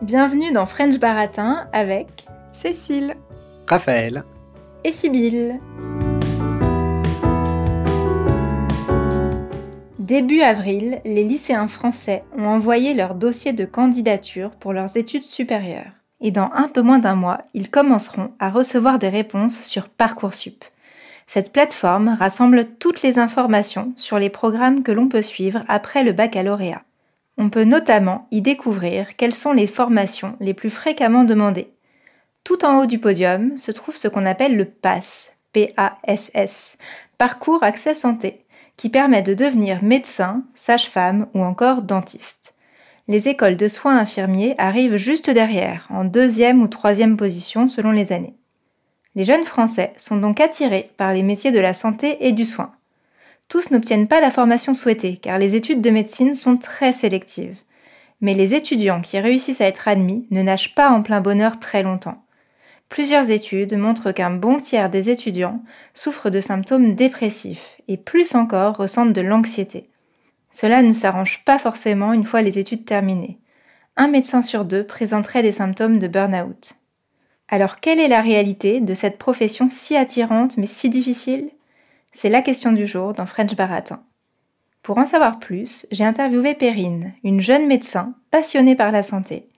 Bienvenue dans French Baratin avec Cécile, Raphaël et Sibylle. Début avril, les lycéens français ont envoyé leur dossier de candidature pour leurs études supérieures. Et dans un peu moins d'un mois, ils commenceront à recevoir des réponses sur Parcoursup. Cette plateforme rassemble toutes les informations sur les programmes que l'on peut suivre après le baccalauréat. On peut notamment y découvrir quelles sont les formations les plus fréquemment demandées. Tout en haut du podium se trouve ce qu'on appelle le PASS, P-A-S-S, Parcours Accès Santé, qui permet de devenir médecin, sage-femme ou encore dentiste. Les écoles de soins infirmiers arrivent juste derrière, en 2e ou 3e position selon les années. Les jeunes Français sont donc attirés par les métiers de la santé et du soin. Tous n'obtiennent pas la formation souhaitée, car les études de médecine sont très sélectives. Mais les étudiants qui réussissent à être admis ne nagent pas en plein bonheur très longtemps. Plusieurs études montrent qu'un bon tiers des étudiants souffrent de symptômes dépressifs, et plus encore ressentent de l'anxiété. Cela ne s'arrange pas forcément une fois les études terminées. 1 médecin sur 2 présenterait des symptômes de burn-out. Alors quelle est la réalité de cette profession si attirante mais si difficile ? C'est la question du jour dans French Baratin. Pour en savoir plus, j'ai interviewé Perrine, une jeune médecin passionnée par la santé.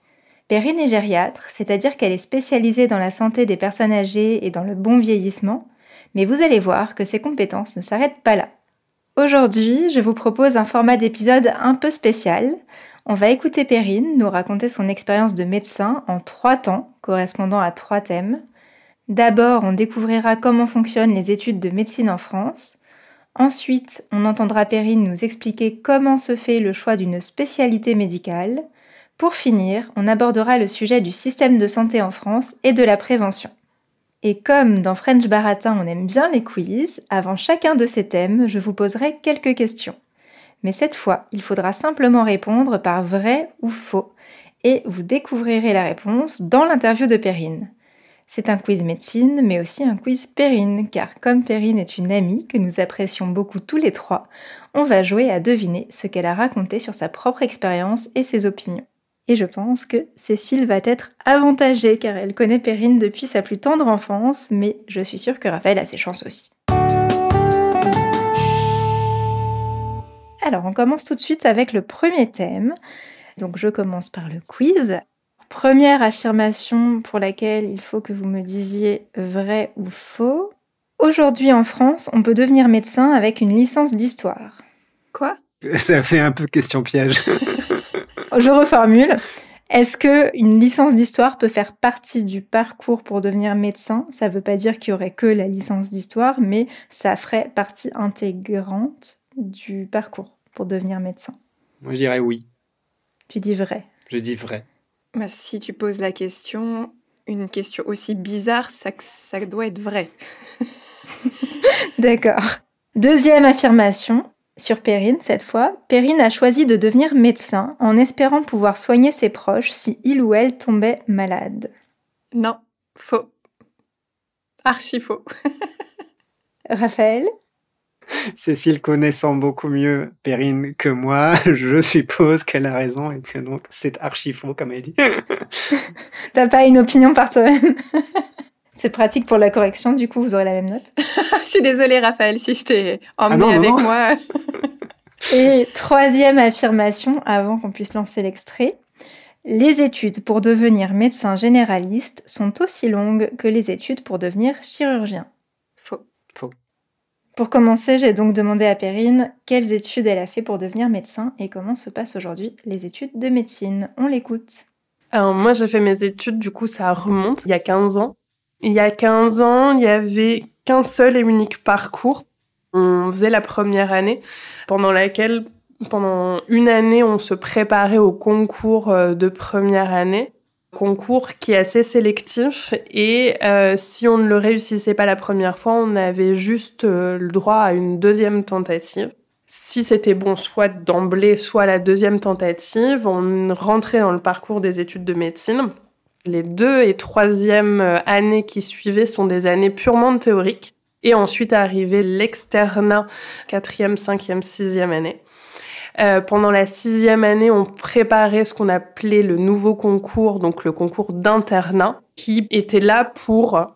Perrine est gériatre, c'est-à-dire qu'elle est spécialisée dans la santé des personnes âgées et dans le bon vieillissement, mais vous allez voir que ses compétences ne s'arrêtent pas là. Aujourd'hui, je vous propose un format d'épisode un peu spécial. On va écouter Perrine nous raconter son expérience de médecin en 3 temps, correspondant à 3 thèmes. D'abord, on découvrira comment fonctionnent les études de médecine en France. Ensuite, on entendra Perrine nous expliquer comment se fait le choix d'une spécialité médicale. Pour finir, on abordera le sujet du système de santé en France et de la prévention. Et comme dans French Baratin, on aime bien les quiz, avant chacun de ces thèmes, je vous poserai quelques questions. Mais cette fois, il faudra simplement répondre par vrai ou faux. Et vous découvrirez la réponse dans l'interview de Perrine. C'est un quiz médecine, mais aussi un quiz Perrine, car comme Perrine est une amie que nous apprécions beaucoup tous les 3, on va jouer à deviner ce qu'elle a raconté sur sa propre expérience et ses opinions. Et je pense que Cécile va être avantagée, car elle connaît Perrine depuis sa plus tendre enfance, mais je suis sûre que Raphaël a ses chances aussi. Alors, on commence tout de suite avec le premier thème. Donc, je commence par le quiz. Première affirmation pour laquelle il faut que vous me disiez vrai ou faux. Aujourd'hui en France, on peut devenir médecin avec une licence d'histoire. Quoi ? Ça fait un peu question piège. Je reformule. Est-ce qu'une licence d'histoire peut faire partie du parcours pour devenir médecin ? Ça ne veut pas dire qu'il n'y aurait que la licence d'histoire, mais ça ferait partie intégrante du parcours pour devenir médecin. Moi, je dirais oui. Tu dis vrai. Je dis vrai. Bah, si tu poses la question, une question aussi bizarre, ça doit être vrai. D'accord. Deuxième affirmation, sur Perrine cette fois. Perrine a choisi de devenir médecin en espérant pouvoir soigner ses proches si il ou elle tombait malade. Non, faux. Archi faux. Raphaël ? Cécile connaissant beaucoup mieux Perrine que moi, je suppose qu'elle a raison et que donc c'est archi faux, comme elle dit. T'as pas une opinion par toi-même ? C'est pratique pour la correction, du coup vous aurez la même note. Je suis désolée Raphaël si je t'ai emmené avec moi. Et troisième affirmation, avant qu'on puisse lancer l'extrait. Les études pour devenir médecin généraliste sont aussi longues que les études pour devenir chirurgien. Faux. Faux. Pour commencer, j'ai donc demandé à Perrine quelles études elle a fait pour devenir médecin et comment se passent aujourd'hui les études de médecine. On l'écoute. Alors moi, j'ai fait mes études, du coup, ça remonte il y a 15 ans. Il y a 15 ans, il n'y avait qu'un seul et unique parcours. On faisait la première année, pendant laquelle, pendant une année, on se préparait au concours de première année. Concours qui est assez sélectif et si on ne le réussissait pas la première fois, on avait juste le droit à une 2e tentative. Si c'était bon, soit d'emblée, soit la 2e tentative, on rentrait dans le parcours des études de médecine. Les 2 et 3e années qui suivaient sont des années purement théoriques. Et ensuite arrivait l'externat, 4e, 5e, 6e année. Pendant la 6e année, on préparait ce qu'on appelait le nouveau concours, donc le concours d'internat, qui était là pour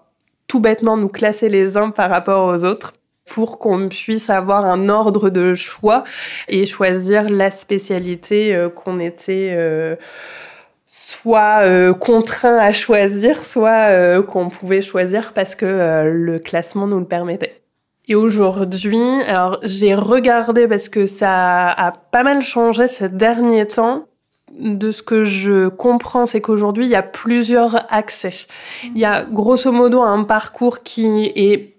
tout bêtement nous classer les uns par rapport aux autres, pour qu'on puisse avoir un ordre de choix et choisir la spécialité qu'on était soit contraint à choisir, soit qu'on pouvait choisir parce que le classement nous le permettait. Et aujourd'hui, alors j'ai regardé parce que ça a pas mal changé ces derniers temps. De ce que je comprends, c'est qu'aujourd'hui, il y a plusieurs accès. Il y a grosso modo un parcours qui est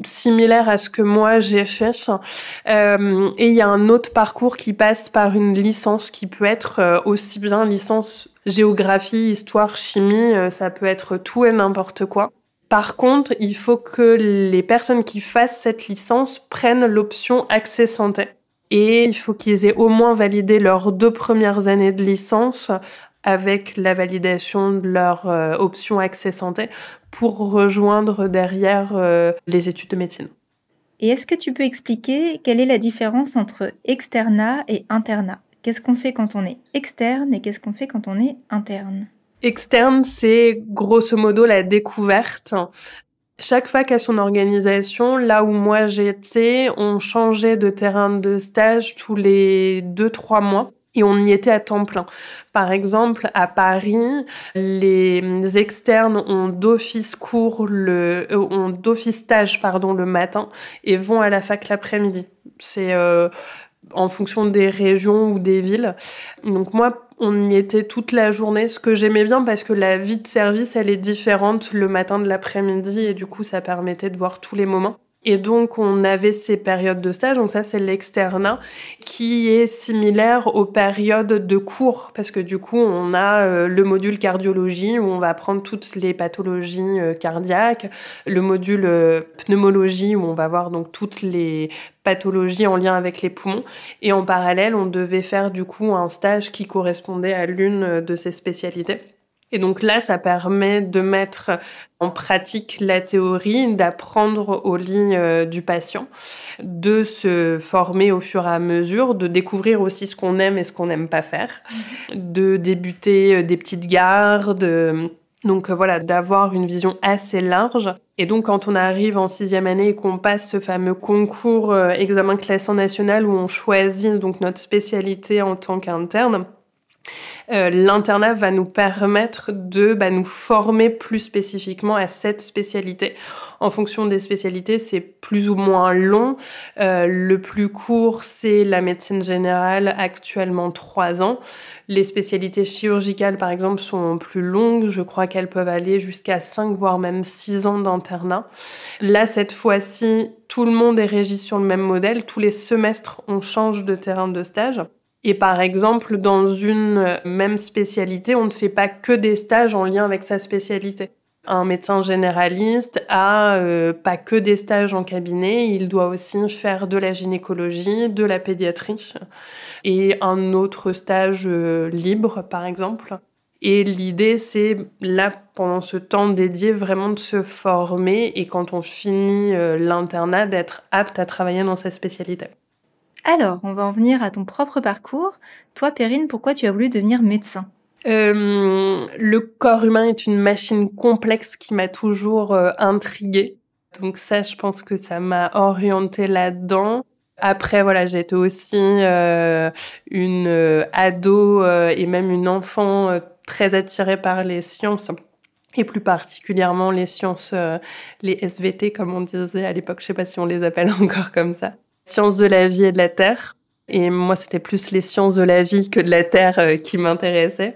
similaire à ce que moi j'ai fait. Et il y a un autre parcours qui passe par une licence qui peut être aussi bien licence géographie, histoire, chimie, ça peut être tout et n'importe quoi. Par contre, il faut que les personnes qui fassent cette licence prennent l'option accès santé. Et il faut qu'ils aient au moins validé leurs 2 premières années de licence avec la validation de leur option accès santé pour rejoindre derrière les études de médecine. Et est-ce que tu peux expliquer quelle est la différence entre externat et internat ? Qu'est-ce qu'on fait quand on est externe et qu'est-ce qu'on fait quand on est interne ? Externe, c'est grosso modo la découverte. Chaque fac a son organisation. Là où moi j'étais, on changeait de terrain de stage tous les 2-3 mois et on y était à temps plein. Par exemple, à Paris, les externes ont d'office stage le matin et vont à la fac l'après-midi. C'est en fonction des régions ou des villes. Donc moi, on y était toute la journée, ce que j'aimais bien parce que la vie de service, elle est différente le matin de l'après-midi et du coup, ça permettait de voir tous les moments. Et donc, on avait ces périodes de stage, donc ça, c'est l'externat, qui est similaire aux périodes de cours, parce que du coup, on a le module cardiologie, où on va apprendre toutes les pathologies cardiaques, le module pneumologie, où on va voir donc toutes les pathologies en lien avec les poumons, et en parallèle, on devait faire du coup un stage qui correspondait à l'une de ces spécialités. Et donc là, ça permet de mettre en pratique la théorie, d'apprendre au lit du patient, de se former au fur et à mesure, de découvrir aussi ce qu'on aime et ce qu'on n'aime pas faire, de débuter des petites gardes, donc voilà, d'avoir une vision assez large. Et donc quand on arrive en 6e année et qu'on passe ce fameux concours examen classant national où on choisit donc notre spécialité en tant qu'interne, l'internat va nous permettre de nous former plus spécifiquement à cette spécialité. En fonction des spécialités, c'est plus ou moins long. Le plus court, c'est la médecine générale, actuellement 3 ans. Les spécialités chirurgicales, par exemple, sont plus longues. Je crois qu'elles peuvent aller jusqu'à 5, voire même 6 ans d'internat. Là, cette fois-ci, tout le monde est régi sur le même modèle. Tous les semestres, on change de terrain de stage. Et par exemple, dans une même spécialité, on ne fait pas que des stages en lien avec sa spécialité. Un médecin généraliste a pas que des stages en cabinet, il doit aussi faire de la gynécologie, de la pédiatrie et un autre stage libre, par exemple. Et l'idée, c'est là, pendant ce temps dédié, vraiment de se former et quand on finit l'internat, d'être apte à travailler dans sa spécialité. Alors, on va en venir à ton propre parcours. Toi, Perrine, pourquoi tu as voulu devenir médecin ? Le corps humain est une machine complexe qui m'a toujours intriguée. Donc ça, je pense que ça m'a orientée là-dedans. Après, voilà, j'ai été aussi une ado et même une enfant très attirée par les sciences. Et plus particulièrement les sciences, les SVT, comme on disait à l'époque. Je ne sais pas si on les appelle encore comme ça. Sciences de la vie et de la terre. Et moi, c'était plus les sciences de la vie que de la terre qui m'intéressaient.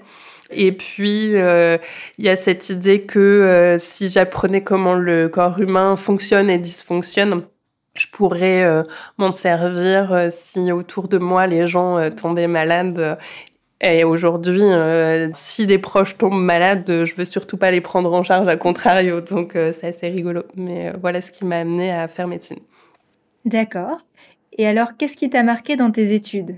Et puis, il y a cette idée que si j'apprenais comment le corps humain fonctionne et dysfonctionne, je pourrais m'en servir si autour de moi, les gens tombaient malades. Et aujourd'hui, si des proches tombent malades, je veux surtout pas les prendre en charge, à contrario. Donc, c'est assez rigolo. Mais voilà ce qui m'a amenée à faire médecine. D'accord. Et alors, qu'est-ce qui t'a marqué dans tes études ?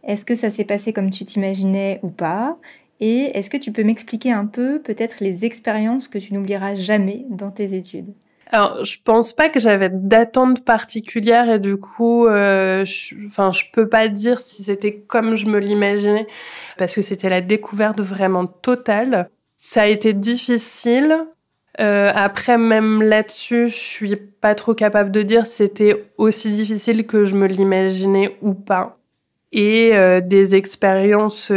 Est-ce que ça s'est passé comme tu t'imaginais ou pas ? Et est-ce que tu peux m'expliquer un peu, peut-être, les expériences que tu n'oublieras jamais dans tes études ? Alors, je pense pas que j'avais d'attente particulière et du coup, je peux pas dire si c'était comme je me l'imaginais parce que c'était la découverte vraiment totale. Ça a été difficile. Après, même là-dessus, je suis pas trop capable de dire si c'était aussi difficile que je me l'imaginais ou pas. Et des expériences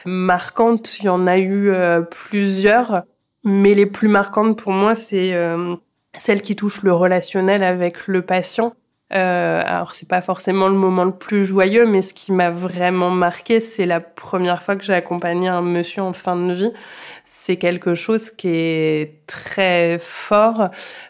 marquantes, il y en a eu plusieurs. Mais les plus marquantes pour moi, c'est celle qui touche le relationnel avec le patient. Alors, c'est pas forcément le moment le plus joyeux, mais ce qui m'a vraiment marqué, c'est la première fois que j'ai accompagné un monsieur en fin de vie. C'est quelque chose qui est très fort.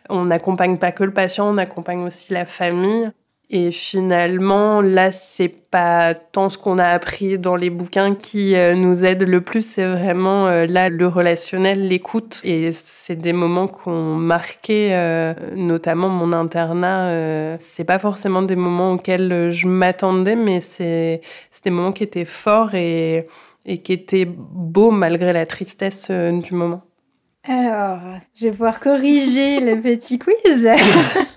On n'accompagne pas que le patient, on accompagne aussi la famille. Et finalement, là, c'est pas tant ce qu'on a appris dans les bouquins qui nous aide le plus, c'est vraiment là le relationnel, l'écoute. Et c'est des moments qui ont marqué, notamment mon internat. C'est pas forcément des moments auxquels je m'attendais, mais c'est des moments qui étaient forts et qui étaient beaux malgré la tristesse du moment. Alors, je vais pouvoir corriger le petit quiz.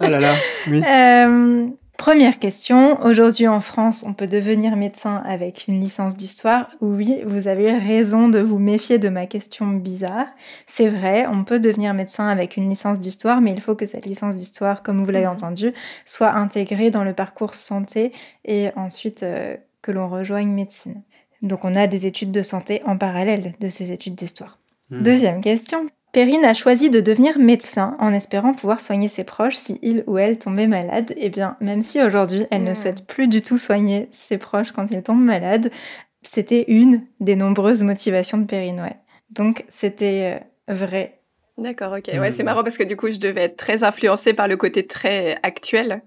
Ah là là, oui. Première question. Aujourd'hui en France, on peut devenir médecin avec une licence d'histoire. Oui, vous avez raison de vous méfier de ma question bizarre. C'est vrai, on peut devenir médecin avec une licence d'histoire, mais il faut que cette licence d'histoire, comme vous l'avez entendu, soit intégrée dans le parcours santé et ensuite que l'on rejoigne médecine. Donc on a des études de santé en parallèle de ces études d'histoire. Deuxième question. Perrine a choisi de devenir médecin en espérant pouvoir soigner ses proches si il ou elle tombait malade. Eh bien, même si aujourd'hui elle ne souhaite plus du tout soigner ses proches quand ils tombent malades, c'était une des nombreuses motivations de Perrine, ouais. Donc c'était vrai. D'accord, ok. Ouais, c'est marrant parce que du coup, je devais être très influencée par le côté très actuel.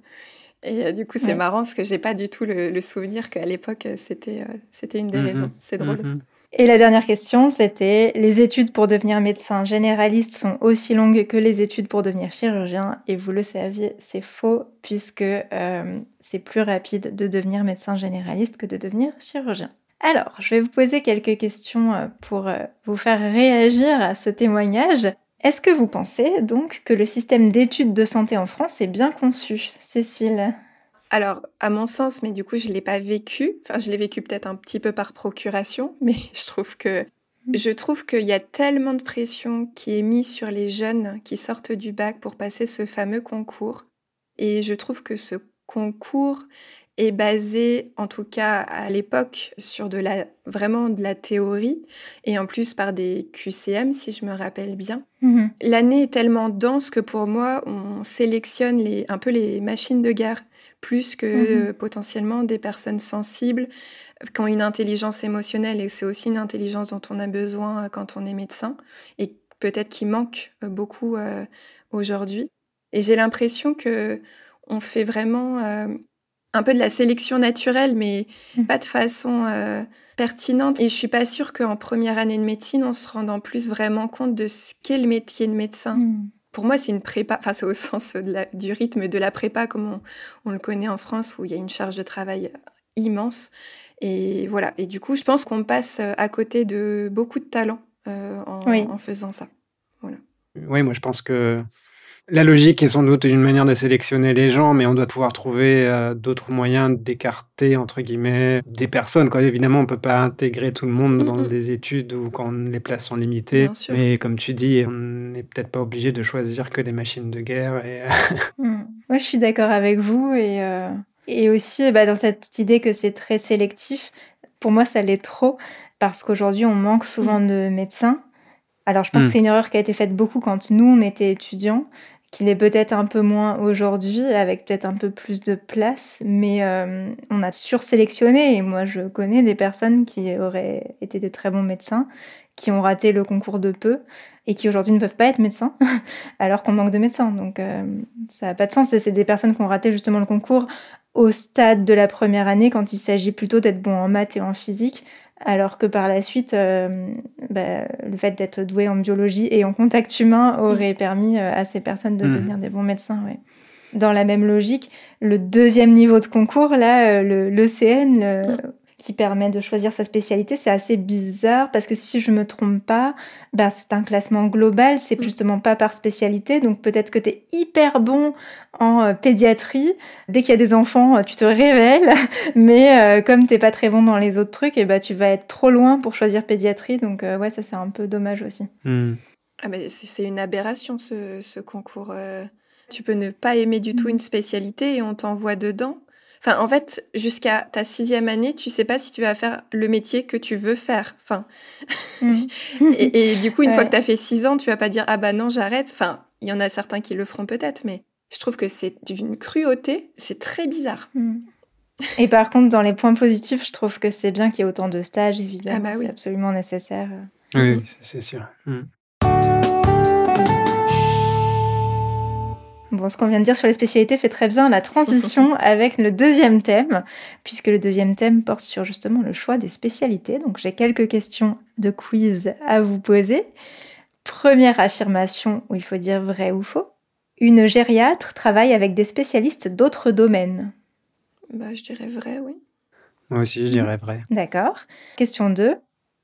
Et du coup, c'est marrant parce que j'ai pas du tout le souvenir qu'à l'époque, c'était une des raisons. C'est drôle. Et la dernière question, c'était les études pour devenir médecin généraliste sont aussi longues que les études pour devenir chirurgien. Et vous le saviez, c'est faux puisque c'est plus rapide de devenir médecin généraliste que de devenir chirurgien. Alors, je vais vous poser quelques questions pour vous faire réagir à ce témoignage. Est-ce que vous pensez donc que le système d'études de santé en France est bien conçu, Cécile ? Alors, à mon sens, mais du coup, je ne l'ai pas vécu. Enfin, je l'ai vécu peut-être un petit peu par procuration, mais je trouve qu'il y a tellement de pression qui est mise sur les jeunes qui sortent du bac pour passer ce fameux concours. Et je trouve que ce concours est basé, en tout cas à l'époque, sur vraiment de la théorie, et en plus par des QCM, si je me rappelle bien. L'année est tellement dense que pour moi, on sélectionne un peu les machines de guerre, plus que potentiellement des personnes sensibles, qui ont une intelligence émotionnelle, et c'est aussi une intelligence dont on a besoin quand on est médecin, et peut-être qui manque beaucoup aujourd'hui. Et j'ai l'impression qu'on fait vraiment un peu de la sélection naturelle, mais pas de façon pertinente. Et je suis pas sûre qu'en première année de médecine, on se rende en plus vraiment compte de ce qu'est le métier de médecin. Pour moi, c'est une prépa, enfin c'est au sens du rythme de la prépa comme on le connaît en France, où il y a une charge de travail immense. Et voilà. Et du coup, je pense qu'on passe à côté de beaucoup de talents en faisant ça. Voilà. Oui, moi je pense que la logique est sans doute une manière de sélectionner les gens, mais on doit pouvoir trouver d'autres moyens d'écarter, entre guillemets, des personnes, quoi. Évidemment, on ne peut pas intégrer tout le monde dans des études ou quand les places sont limitées. Mais comme tu dis, on n'est peut-être pas obligé de choisir que des machines de guerre. Moi, je suis d'accord avec vous. Et aussi, dans cette idée que c'est très sélectif, pour moi, ça l'est trop, parce qu'aujourd'hui, on manque souvent de médecins. Alors, je pense que c'est une erreur qui a été faite beaucoup quand nous, on était étudiants, qu'il est peut-être un peu moins aujourd'hui, avec peut-être un peu plus de place, mais on a sursélectionné, et moi, je connais des personnes qui auraient été des très bons médecins, qui ont raté le concours de peu, et qui aujourd'hui ne peuvent pas être médecins, alors qu'on manque de médecins. Donc, ça n'a pas de sens. Et c'est des personnes qui ont raté justement le concours au stade de la première année, quand il s'agit plutôt d'être bon en maths et en physique, alors que par la suite, le fait d'être doué en biologie et en contact humain aurait permis à ces personnes de devenir des bons médecins. Ouais. Dans la même logique, le deuxième niveau de concours, là, l'ECN, qui permet de choisir sa spécialité. C'est assez bizarre parce que si je me trompe pas, c'est un classement global, c'est justement pas par spécialité. Donc peut-être que tu es hyper bon en pédiatrie. Dès qu'il y a des enfants, tu te révèles. Mais comme t'es pas très bon dans les autres trucs, tu vas être trop loin pour choisir pédiatrie. Donc ça c'est un peu dommage aussi. Ah c'est une aberration ce concours. Tu peux ne pas aimer du tout une spécialité et on t'envoie dedans. Enfin, en fait, jusqu'à ta 6e année, tu sais pas si tu vas faire le métier que tu veux faire. Enfin, et du coup, une fois que tu as fait 6 ans, tu vas pas dire « Ah bah non, j'arrête ». Enfin, il y en a certains qui le feront peut-être, mais je trouve que c'est d'une cruauté. C'est très bizarre. Et par contre, dans les points positifs, je trouve que c'est bien qu'il y ait autant de stages, évidemment. C'est absolument nécessaire. Oui, c'est sûr. Bon, ce qu'on vient de dire sur les spécialités fait très bien la transition avec le deuxième thème, puisque le deuxième thème porte sur justement le choix des spécialités. Donc j'ai quelques questions de quiz à vous poser. Première affirmation où il faut dire vrai ou faux. Une gériatre travaille avec des spécialistes d'autres domaines. Je dirais vrai, oui. Moi aussi, je dirais vrai. D'accord. Question 2.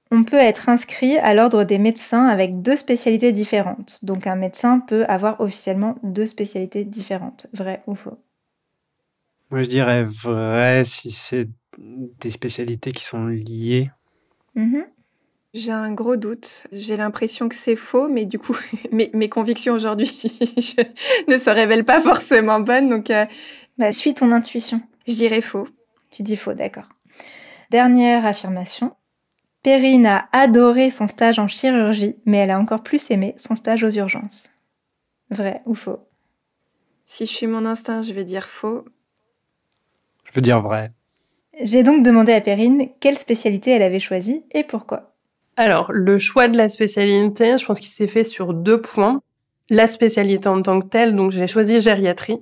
On peut être inscrit à l'ordre des médecins avec 2 spécialités différentes. Donc un médecin peut avoir officiellement 2 spécialités différentes. Vrai ou faux? Moi, je dirais vrai si c'est des spécialités qui sont liées. J'ai un gros doute. J'ai l'impression que c'est faux, mais du coup, mes convictions aujourd'hui ne se révèlent pas forcément bonnes. Donc, suis ton intuition. Je dirais faux. Tu dis faux, d'accord. Dernière affirmation. Perrine a adoré son stage en chirurgie, mais elle a encore plus aimé son stage aux urgences. Vrai ou faux? Si je suis mon instinct, je vais dire faux. Je veux dire vrai. J'ai donc demandé à Perrine quelle spécialité elle avait choisie et pourquoi. Alors, le choix de la spécialité, je pense qu'il s'est fait sur 2 points. La spécialité en tant que telle, donc j'ai choisi gériatrie.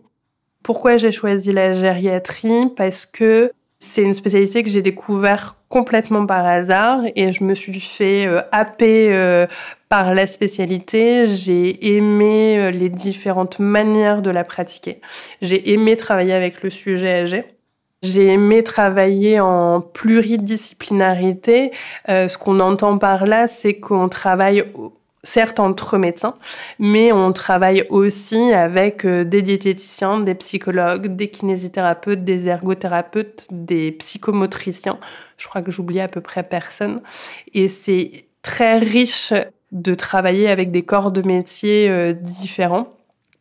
Pourquoi j'ai choisi la gériatrie? Parce que c'est une spécialité que j'ai découvert complètement par hasard et je me suis fait happer par la spécialité. J'ai aimé les différentes manières de la pratiquer. J'ai aimé travailler avec le sujet âgé. J'ai aimé travailler en pluridisciplinarité. Ce qu'on entend par là, c'est qu'on travaille certes entre médecins, mais on travaille aussi avec des diététiciens, des psychologues, des kinésithérapeutes, des ergothérapeutes, des psychomotriciens. Je crois que j'oublie à peu près personne. Et c'est très riche de travailler avec des corps de métier différents.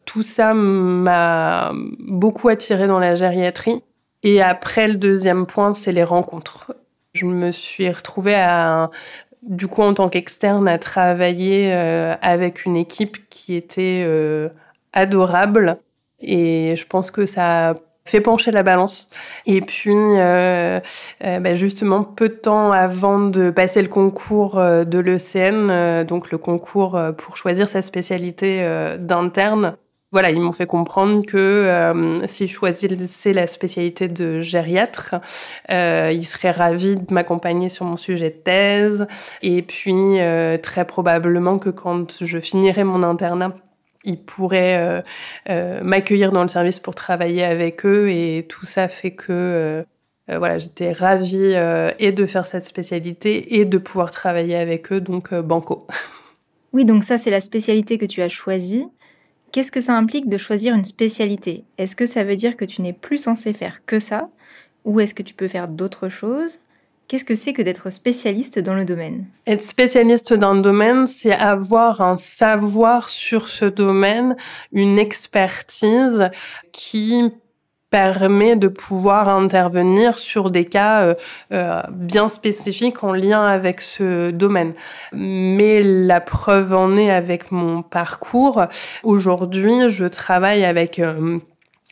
Tout ça m'a beaucoup attirée dans la gériatrie. Et après, le deuxième point, c'est les rencontres. Je me suis retrouvée du coup, en tant qu'externe, à travailler avec une équipe qui était adorable. Et je pense que ça a fait pencher la balance. Et puis, justement, peu de temps avant de passer le concours de l'ECN, donc le concours pour choisir sa spécialité d'interne, voilà, ils m'ont fait comprendre que si je choisissais la spécialité de gériatre, ils seraient ravis de m'accompagner sur mon sujet de thèse. Et puis, très probablement que quand je finirais mon internat, ils pourraient m'accueillir dans le service pour travailler avec eux. Et tout ça fait que j'étais ravie et de faire cette spécialité et de pouvoir travailler avec eux, donc banco. Oui, donc ça, c'est la spécialité que tu as choisie. Qu'est-ce que ça implique de choisir une spécialité? Est-ce que ça veut dire que tu n'es plus censé faire que ça? Ou est-ce que tu peux faire d'autres choses? Qu'est-ce que c'est que d'être spécialiste dans le domaine? Être spécialiste dans le domaine, c'est avoir un savoir sur ce domaine, une expertise qui permet de pouvoir intervenir sur des cas bien spécifiques en lien avec ce domaine. Mais la preuve en est avec mon parcours. Aujourd'hui, je travaille avec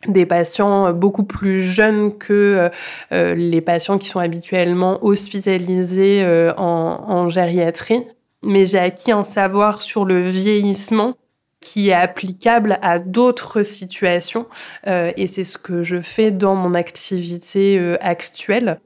des patients beaucoup plus jeunes que les patients qui sont habituellement hospitalisés en gériatrie. Mais j'ai acquis un savoir sur le vieillissement qui est applicable à d'autres situations. Et c'est ce que je fais dans mon activité actuelle.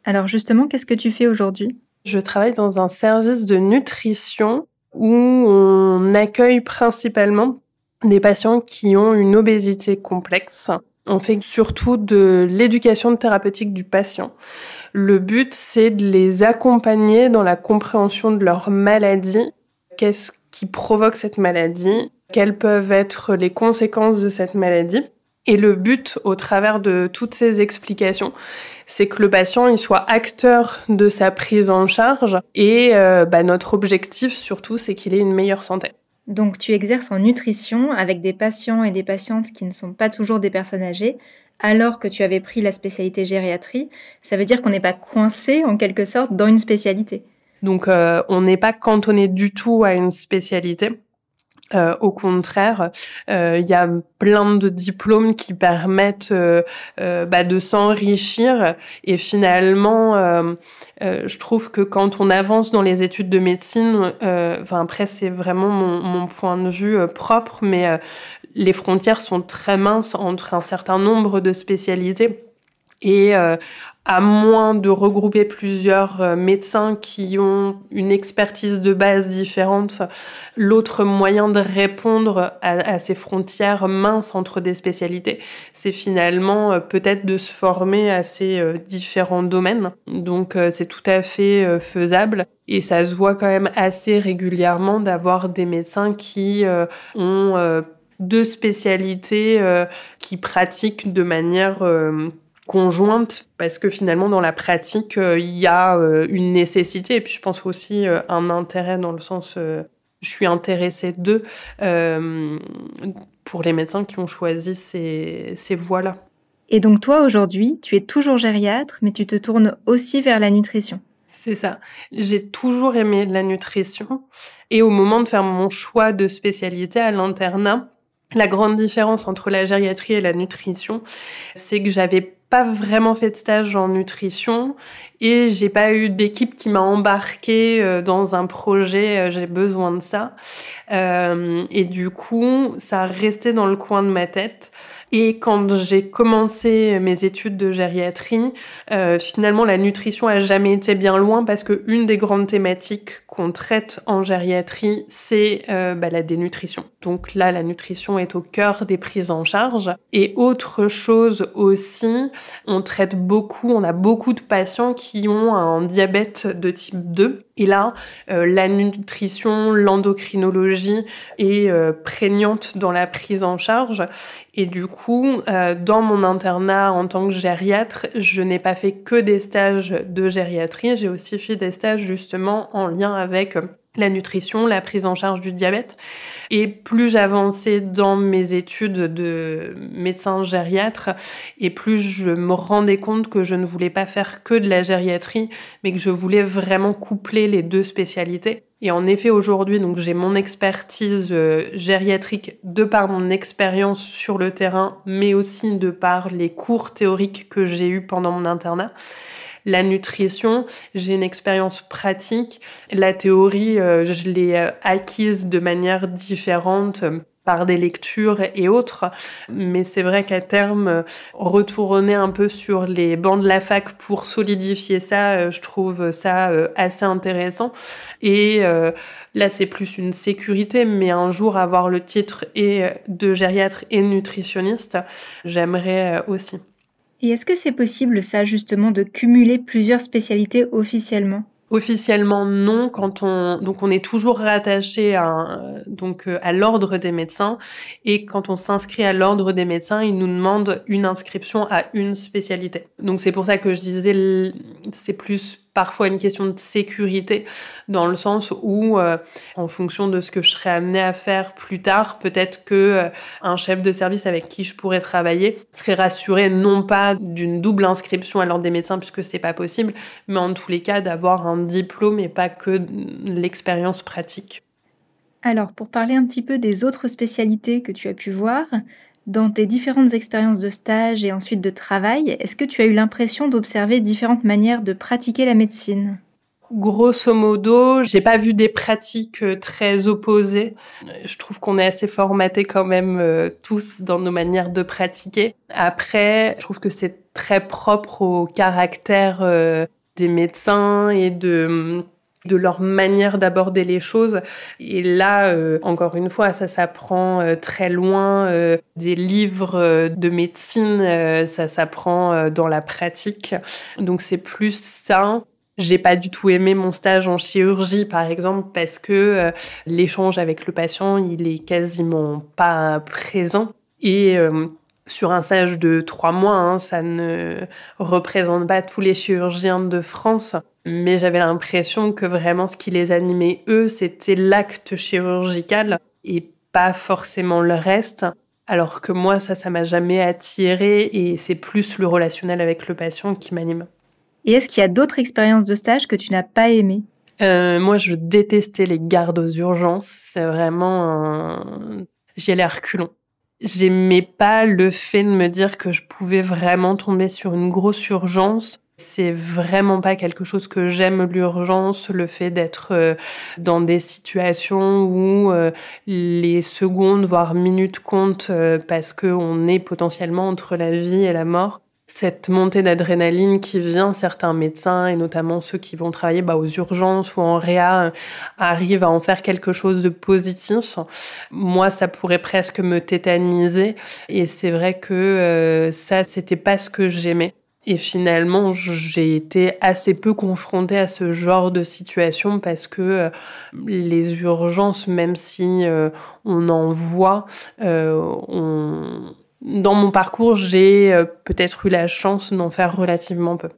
Alors justement, qu'est-ce que tu fais aujourd'hui? Je travaille dans un service de nutrition où on accueille principalement des patients qui ont une obésité complexe. On fait surtout de l'éducation thérapeutique du patient. Le but, c'est de les accompagner dans la compréhension de leur maladie. Qu'est-ce qui provoque cette maladie? Quelles peuvent être les conséquences de cette maladie? Et le but, au travers de toutes ces explications, c'est que le patient il soit acteur de sa prise en charge. Et notre objectif, surtout, c'est qu'il ait une meilleure santé. Donc tu exerces en nutrition avec des patients et des patientes qui ne sont pas toujours des personnes âgées, alors que tu avais pris la spécialité gériatrie. Ça veut dire qu'on n'est pas coincé, en quelque sorte, dans une spécialité. Donc on n'est pas cantonné du tout à une spécialité. Au contraire, il y a plein de diplômes qui permettent de s'enrichir. Et finalement, je trouve que quand on avance dans les études de médecine, après c'est vraiment mon point de vue propre, mais les frontières sont très minces entre un certain nombre de spécialités. Et à moins de regrouper plusieurs médecins qui ont une expertise de base différente, l'autre moyen de répondre à ces frontières minces entre des spécialités, c'est finalement peut-être de se former à ces différents domaines. Donc c'est tout à fait faisable. Et ça se voit quand même assez régulièrement d'avoir des médecins qui ont deux spécialités qui pratiquent de manière conjointe, parce que finalement dans la pratique il y a une nécessité et puis je pense aussi un intérêt dans le sens je suis intéressée d'eux pour les médecins qui ont choisi ces voies-là. Et donc toi aujourd'hui tu es toujours gériatre mais tu te tournes aussi vers la nutrition. C'est ça. J'ai toujours aimé la nutrition et au moment de faire mon choix de spécialité à l'internat, la grande différence entre la gériatrie et la nutrition, c'est que j'avais pas vraiment fait de stage en nutrition et j'ai pas eu d'équipe qui m'a embarquée dans un projet, j'ai besoin de ça. Et du coup, ça restait dans le coin de ma tête. Et quand j'ai commencé mes études de gériatrie, finalement, la nutrition a jamais été bien loin parce que une des grandes thématiques qu'on traite en gériatrie, c'est la dénutrition. Donc là, la nutrition est au cœur des prises en charge. Et autre chose aussi, on a beaucoup de patients qui ont un diabète de type 2. Et là, la nutrition, l'endocrinologie est prégnante dans la prise en charge. Et du coup, dans mon internat en tant que gériatre, je n'ai pas fait que des stages de gériatrie. J'ai aussi fait des stages justement en lien avec la nutrition, la prise en charge du diabète. Et plus j'avançais dans mes études de médecin gériatre, et plus je me rendais compte que je ne voulais pas faire que de la gériatrie, mais que je voulais vraiment coupler les deux spécialités. Et en effet, aujourd'hui, donc, j'ai mon expertise gériatrique de par mon expérience sur le terrain, mais aussi de par les cours théoriques que j'ai eus pendant mon internat. La nutrition, j'ai une expérience pratique. La théorie, je l'ai acquise de manière différente par des lectures et autres. Mais c'est vrai qu'à terme, retourner un peu sur les bancs de la fac pour solidifier ça, je trouve ça assez intéressant. Et là, c'est plus une sécurité, mais un jour avoir le titre et de gériatre et nutritionniste, j'aimerais aussi. Et est-ce que c'est possible, ça, justement, de cumuler plusieurs spécialités officiellement ? Officiellement, non. On est toujours rattaché à l'ordre des médecins. Et quand on s'inscrit à l'ordre des médecins, ils nous demandent une inscription à une spécialité. Donc, c'est pour ça que je disais, c'est plus parfois une question de sécurité, dans le sens où, en fonction de ce que je serais amenée à faire plus tard, peut-être que un chef de service avec qui je pourrais travailler serait rassuré non pas d'une double inscription à l'ordre des médecins, puisque c'est pas possible, mais en tous les cas d'avoir un diplôme et pas que l'expérience pratique. Alors, pour parler un petit peu des autres spécialités que tu as pu voir, dans tes différentes expériences de stage et ensuite de travail, est-ce que tu as eu l'impression d'observer différentes manières de pratiquer la médecine ? Grosso modo, j'ai pas vu des pratiques très opposées. Je trouve qu'on est assez formatés quand même tous dans nos manières de pratiquer. Après, je trouve que c'est très propre au caractère des médecins et de de leur manière d'aborder les choses. Et là, encore une fois, ça s'apprend très loin des livres de médecine, ça s'apprend dans la pratique. Donc c'est plus ça. J'ai pas du tout aimé mon stage en chirurgie, par exemple, parce que l'échange avec le patient, il est quasiment pas présent. Et sur un stage de 3 mois, ça ne représente pas tous les chirurgiens de France. Mais j'avais l'impression que vraiment ce qui les animait, eux, c'était l'acte chirurgical et pas forcément le reste. Alors que moi, ça m'a jamais attirée et c'est plus le relationnel avec le patient qui m'anime. Et est-ce qu'il y a d'autres expériences de stage que tu n'as pas aimées ? Moi, je détestais les gardes aux urgences. C'est vraiment j'y allais à reculons. J'aimais pas le fait de me dire que je pouvais vraiment tomber sur une grosse urgence. C'est vraiment pas quelque chose que j'aime, l'urgence, le fait d'être dans des situations où les secondes, voire minutes comptent parce qu'on est potentiellement entre la vie et la mort. Cette montée d'adrénaline qui vient, certains médecins, et notamment ceux qui vont travailler aux urgences ou en réa, arrivent à en faire quelque chose de positif. Moi, ça pourrait presque me tétaniser. Et c'est vrai que ça, c'était pas ce que j'aimais. Et finalement, j'ai été assez peu confrontée à ce genre de situation parce que les urgences, même si on en voit, dans mon parcours, j'ai peut-être eu la chance d'en faire relativement peu.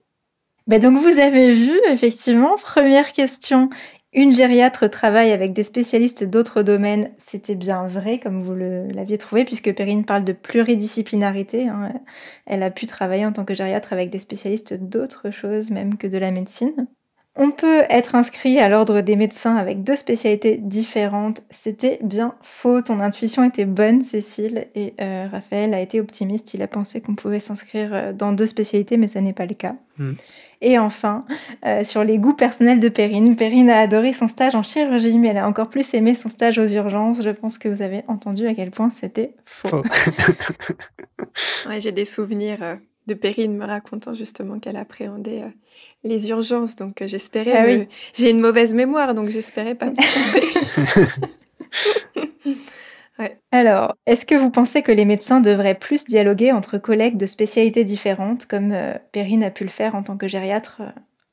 Donc vous avez vu, effectivement, première question, une gériatre travaille avec des spécialistes d'autres domaines. C'était bien vrai, comme vous l'aviez trouvé, puisque Perrine parle de pluridisciplinarité. Elle a pu travailler en tant que gériatre avec des spécialistes d'autres choses, même que de la médecine. On peut être inscrit à l'ordre des médecins avec 2 spécialités différentes. C'était bien faux. Ton intuition était bonne, Cécile. Et Raphaël a été optimiste. Il a pensé qu'on pouvait s'inscrire dans 2 spécialités, mais ça n'est pas le cas. Et enfin, sur les goûts personnels de Perrine. Perrine a adoré son stage en chirurgie, mais elle a encore plus aimé son stage aux urgences. Je pense que vous avez entendu à quel point c'était faux. Ouais, j'ai des souvenirs de Perrine me racontant justement qu'elle appréhendait les urgences. Donc j'espérais... oui. J'ai une mauvaise mémoire, donc j'espérais pas me tromper. Ouais. Alors, est-ce que vous pensez que les médecins devraient plus dialoguer entre collègues de spécialités différentes, comme Perrine a pu le faire en tant que gériatre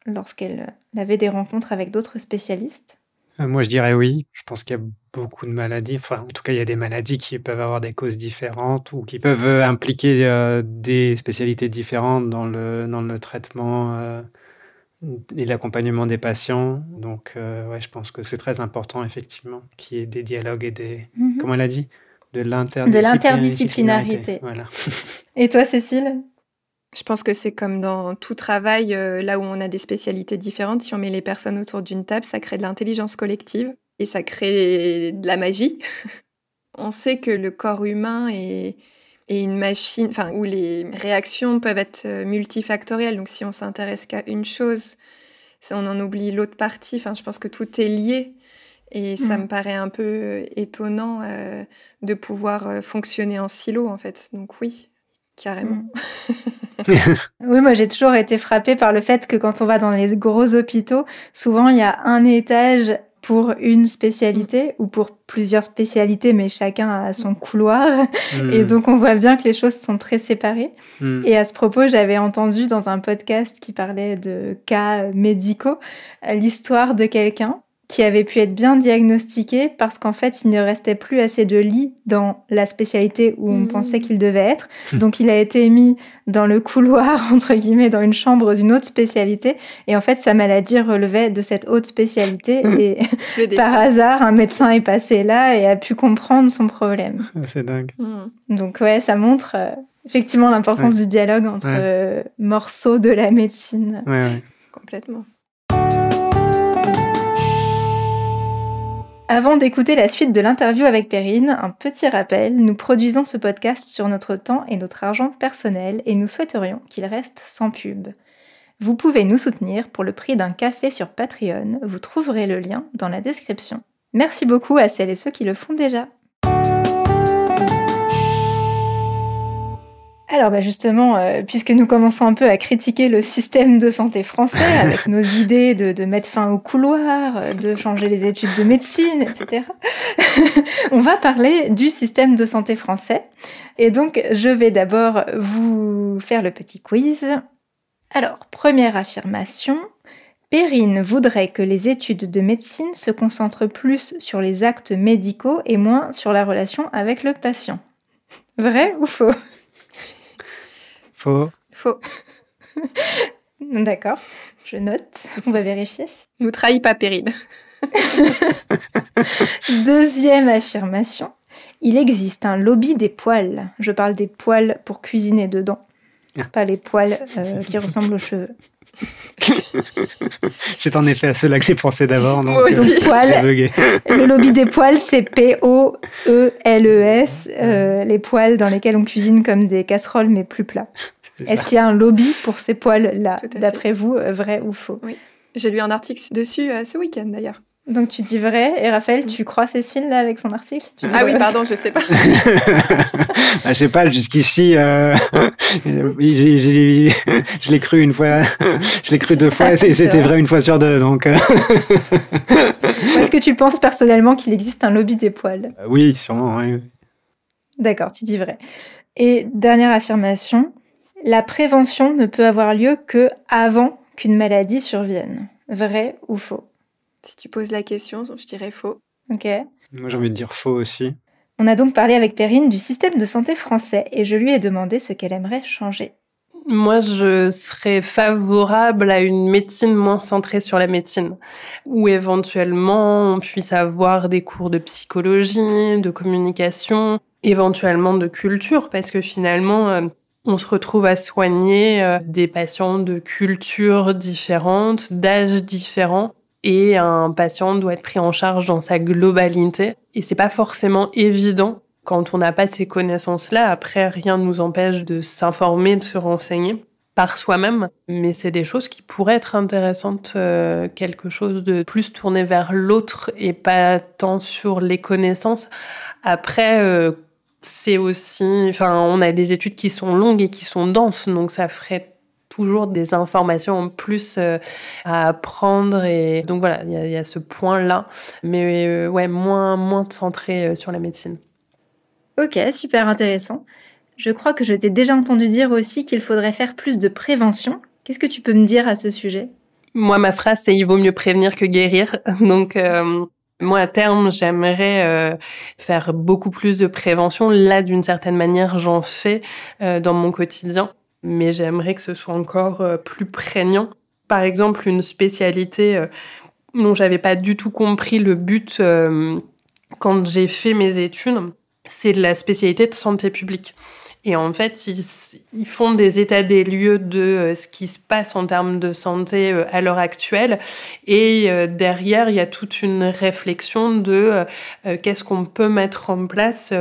lorsqu'elle avait des rencontres avec d'autres spécialistes ? Moi, je dirais oui. Je pense qu'il y a beaucoup de maladies. Enfin, en tout cas, il y a des maladies qui peuvent avoir des causes différentes ou qui peuvent impliquer des spécialités différentes dans le traitement et l'accompagnement des patients. Donc, je pense que c'est très important, effectivement, qu'il y ait des dialogues et comment elle a dit ? De l'interdisciplinarité. Voilà. Et toi, Cécile ? Je pense que c'est comme dans tout travail, là où on a des spécialités différentes, si on met les personnes autour d'une table, ça crée de l'intelligence collective et ça crée de la magie. On sait que le corps humain est une machine, où les réactions peuvent être multifactorielles. Donc si on s'intéresse qu'à une chose, on en oublie l'autre partie. Je pense que tout est lié. Et ça me paraît un peu étonnant de pouvoir fonctionner en silo, en fait. Donc oui, carrément. Oui, moi j'ai toujours été frappée par le fait que quand on va dans les gros hôpitaux, souvent il y a un étage pour une spécialité ou pour plusieurs spécialités, mais chacun a son couloir. Et donc on voit bien que les choses sont très séparées. Et à ce propos, j'avais entendu dans un podcast qui parlait de cas médicaux l'histoire de quelqu'un qui avait pu être bien diagnostiqué parce qu'en fait, il ne restait plus assez de lits dans la spécialité où on pensait qu'il devait être. Donc, il a été mis dans le couloir, entre guillemets, dans une chambre d'une autre spécialité. Et en fait, sa maladie relevait de cette haute spécialité. Et par hasard, un médecin est passé là et a pu comprendre son problème. C'est dingue. Donc, ouais, ça montre effectivement l'importance du dialogue entre morceaux de la médecine. Ouais. Complètement. Avant d'écouter la suite de l'interview avec Perrine, un petit rappel, nous produisons ce podcast sur notre temps et notre argent personnel et nous souhaiterions qu'il reste sans pub. Vous pouvez nous soutenir pour le prix d'un café sur Patreon, vous trouverez le lien dans la description. Merci beaucoup à celles et ceux qui le font déjà. Alors justement, puisque nous commençons un peu à critiquer le système de santé français avec nos idées de mettre fin au couloir, de changer les études de médecine, etc., on va parler du système de santé français. Et donc, je vais d'abord vous faire le petit quiz. Alors, première affirmation, Perrine voudrait que les études de médecine se concentrent plus sur les actes médicaux et moins sur la relation avec le patient. Vrai ou faux ? Faux. Faux. D'accord, je note, on va vérifier. Nous trahis pas, Perrine. Deuxième affirmation, il existe un lobby des poils. Je parle des poils pour cuisiner dedans, pas les poils qui ressemblent aux cheveux. C'est en effet à ceux-là que j'ai pensé d'abord. Moi aussi. Le lobby des poils, c'est Poeles, les poils dans lesquels on cuisine comme des casseroles mais plus plats. Est-ce qu'il y a un lobby pour ces poils-là, d'après vous, vrai ou faux ? Oui, j'ai lu un article dessus ce week-end d'ailleurs. Donc tu dis vrai, et Raphaël, tu crois Cécile là avec son article ? Ah oui, pardon, je sais pas. Je sais pas, jusqu'ici, je l'ai cru une fois, je l'ai cru 2 fois, et c'était vrai 1 fois sur 2, donc... Est-ce que tu penses personnellement qu'il existe un lobby des poils ? Oui, sûrement, oui. D'accord, tu dis vrai. Et dernière affirmation, la prévention ne peut avoir lieu que avant qu'une maladie survienne. Vrai ou faux ? Si tu poses la question, je dirais faux. Ok. Moi, j'ai envie de dire faux aussi. On a donc parlé avec Perrine du système de santé français et je lui ai demandé ce qu'elle aimerait changer. Moi, je serais favorable à une médecine moins centrée sur la médecine, où éventuellement on puisse avoir des cours de psychologie, de communication, éventuellement de culture, parce que finalement, on se retrouve à soigner des patients de cultures différentes, d'âges différents. Et un patient doit être pris en charge dans sa globalité. Et c'est pas forcément évident quand on n'a pas ces connaissances-là. Après, rien ne nous empêche de s'informer, de se renseigner par soi-même. Mais c'est des choses qui pourraient être intéressantes, quelque chose de plus tourné vers l'autre et pas tant sur les connaissances. Après, c'est aussi... Enfin, on a des études qui sont longues et qui sont denses, donc ça ferait toujours des informations en plus à apprendre. Et donc voilà, il y a ce point-là. Mais ouais, moins centré sur la médecine. Ok, super intéressant. Je crois que je t'ai déjà entendu dire aussi qu'il faudrait faire plus de prévention. Qu'est-ce que tu peux me dire à ce sujet ? Moi, ma phrase, c'est « il vaut mieux prévenir que guérir ». Donc, moi, à terme, j'aimerais faire beaucoup plus de prévention. Là, d'une certaine manière, j'en fais dans mon quotidien. Mais j'aimerais que ce soit encore plus prégnant. Par exemple, une spécialité dont j'avais pas du tout compris le but quand j'ai fait mes études, c'est de la spécialité de santé publique. Et en fait, ils font des états des lieux de ce qui se passe en termes de santé à l'heure actuelle. Et derrière, il y a toute une réflexion de qu'est-ce qu'on peut mettre en place.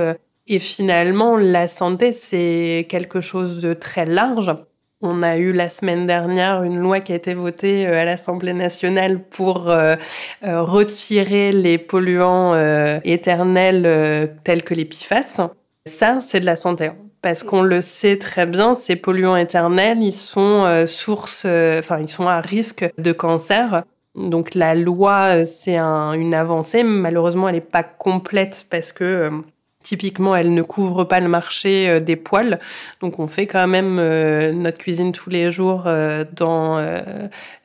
Et finalement, la santé, c'est quelque chose de très large. On a eu la semaine dernière une loi qui a été votée à l'Assemblée nationale pour retirer les polluants éternels tels que les PFAS. Ça, c'est de la santé. Parce qu'on le sait très bien, ces polluants éternels, ils sont ils sont à risque de cancer. Donc la loi, c'est une avancée. Malheureusement, elle n'est pas complète parce que typiquement, elle ne couvre pas le marché des poils. Donc on fait quand même notre cuisine tous les jours dans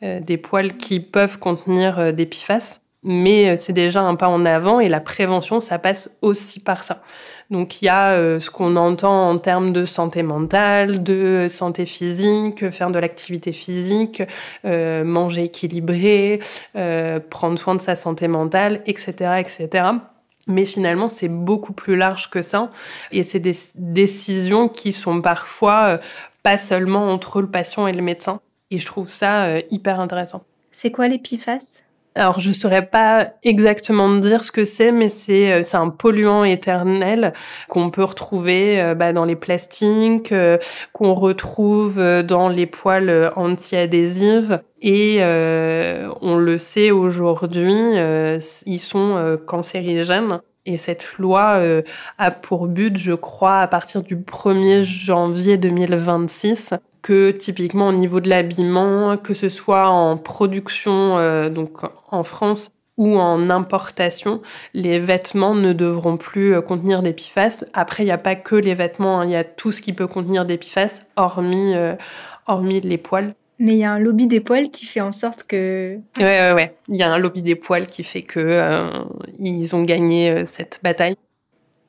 des poils qui peuvent contenir des PFAS. Mais c'est déjà un pas en avant et la prévention, ça passe aussi par ça. Donc il y a ce qu'on entend en termes de santé mentale, de santé physique, faire de l'activité physique, manger équilibré, prendre soin de sa santé mentale, etc., etc. Mais finalement, c'est beaucoup plus large que ça. Et c'est des décisions qui sont parfois pas seulement entre le patient et le médecin. Et je trouve ça hyper intéressant. C'est quoi les PFAS ? Alors, je saurais pas exactement dire ce que c'est, mais c'est un polluant éternel qu'on peut retrouver dans les plastiques, qu'on retrouve dans les poils anti-adhésives. Et on le sait aujourd'hui, ils sont cancérigènes. Et cette loi a pour but, je crois, à partir du 1er janvier 2026, que typiquement au niveau de l'habillement, que ce soit en production donc en France ou en importation, les vêtements ne devront plus contenir des PFAS. Après, il n'y a pas que les vêtements, il y a tout ce qui peut contenir des PFAS, hormis les poils. Mais il y a un lobby des poils qui fait en sorte que... Ouais. Il y a un lobby des poils qui fait que ils ont gagné cette bataille.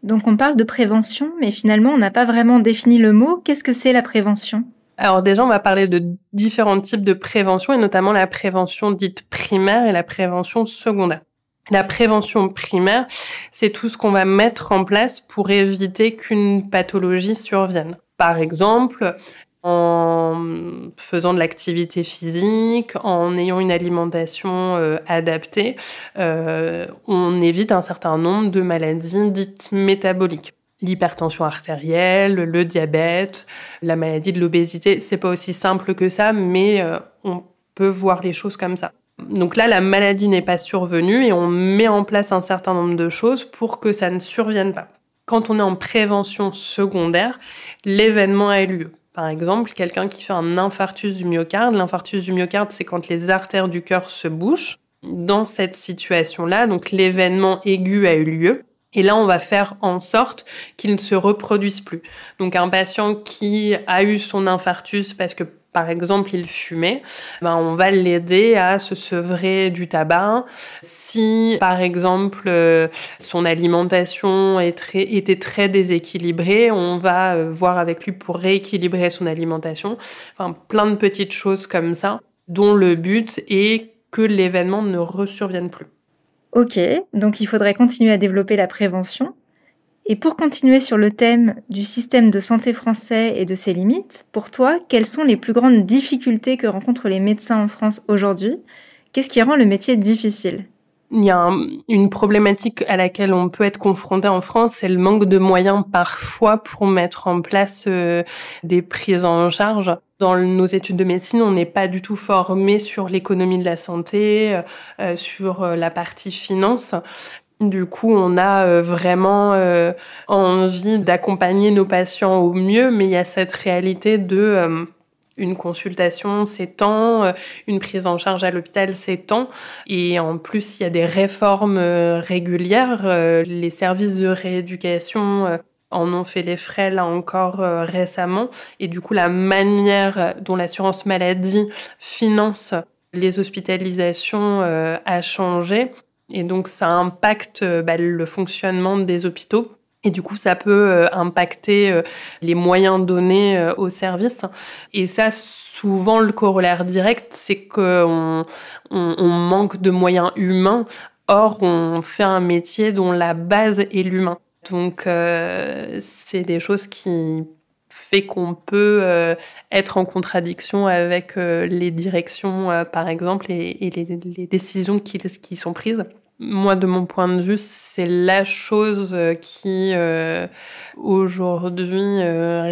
Donc on parle de prévention, mais finalement on n'a pas vraiment défini le mot. Qu'est-ce que c'est la prévention ? Alors déjà, on va parler de différents types de prévention, et notamment la prévention dite primaire et la prévention secondaire. La prévention primaire, c'est tout ce qu'on va mettre en place pour éviter qu'une pathologie survienne. Par exemple, en faisant de l'activité physique, en ayant une alimentation adaptée, on évite un certain nombre de maladies dites métaboliques. L'hypertension artérielle, le diabète, la maladie de l'obésité, c'est pas aussi simple que ça, mais on peut voir les choses comme ça. Donc là, la maladie n'est pas survenue et on met en place un certain nombre de choses pour que ça ne survienne pas. Quand on est en prévention secondaire, l'événement a eu lieu. Par exemple, quelqu'un qui fait un infarctus du myocarde. L'infarctus du myocarde, c'est quand les artères du cœur se bouchent. Dans cette situation-là, donc l'événement aigu a eu lieu. Et là, on va faire en sorte qu'il ne se reproduise plus. Donc, un patient qui a eu son infarctus parce que, par exemple, il fumait, on va l'aider à se sevrer du tabac. Si, par exemple, son alimentation était très déséquilibrée, on va voir avec lui pour rééquilibrer son alimentation. Enfin, plein de petites choses comme ça, dont le but est que l'événement ne resurvienne plus. Ok, donc il faudrait continuer à développer la prévention. Et pour continuer sur le thème du système de santé français et de ses limites, pour toi, quelles sont les plus grandes difficultés que rencontrent les médecins en France aujourd'hui ? Qu'est-ce qui rend le métier difficile ? Il y a une problématique à laquelle on peut être confronté en France, c'est le manque de moyens parfois pour mettre en place des prises en charge. Dans nos études de médecine, on n'est pas du tout formé sur l'économie de la santé, sur la partie finance. Du coup, on a vraiment envie d'accompagner nos patients au mieux, mais il y a cette réalité de... une consultation, c'est tant, une prise en charge à l'hôpital, c'est tant. Et en plus, il y a des réformes régulières. Les services de rééducation en ont fait les frais, là encore, récemment. Et du coup, la manière dont l'assurance maladie finance les hospitalisations a changé. Et donc, ça impacte le fonctionnement des hôpitaux. Et du coup, ça peut impacter les moyens donnés aux services. Et ça, souvent, le corollaire direct, c'est qu'on manque de moyens humains. Or, on fait un métier dont la base est l'humain. Donc, c'est des choses qui fait qu'on peut être en contradiction avec les directions, par exemple, et les décisions qui sont prises. Moi, de mon point de vue, c'est la chose qui, aujourd'hui,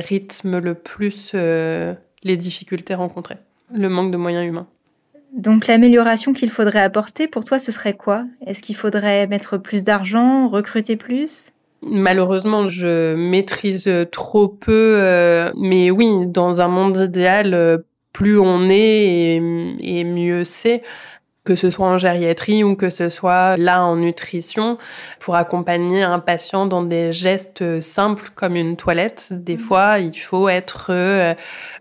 rythme le plus les difficultés rencontrées. Le manque de moyens humains. Donc, l'amélioration qu'il faudrait apporter, pour toi, ce serait quoi ? Est-ce qu'il faudrait mettre plus d'argent, recruter plus ? Malheureusement, je maîtrise trop peu, mais oui, dans un monde idéal, plus on est et mieux c'est. Que ce soit en gériatrie ou que ce soit là en nutrition, pour accompagner un patient dans des gestes simples comme une toilette. Des fois, il faut être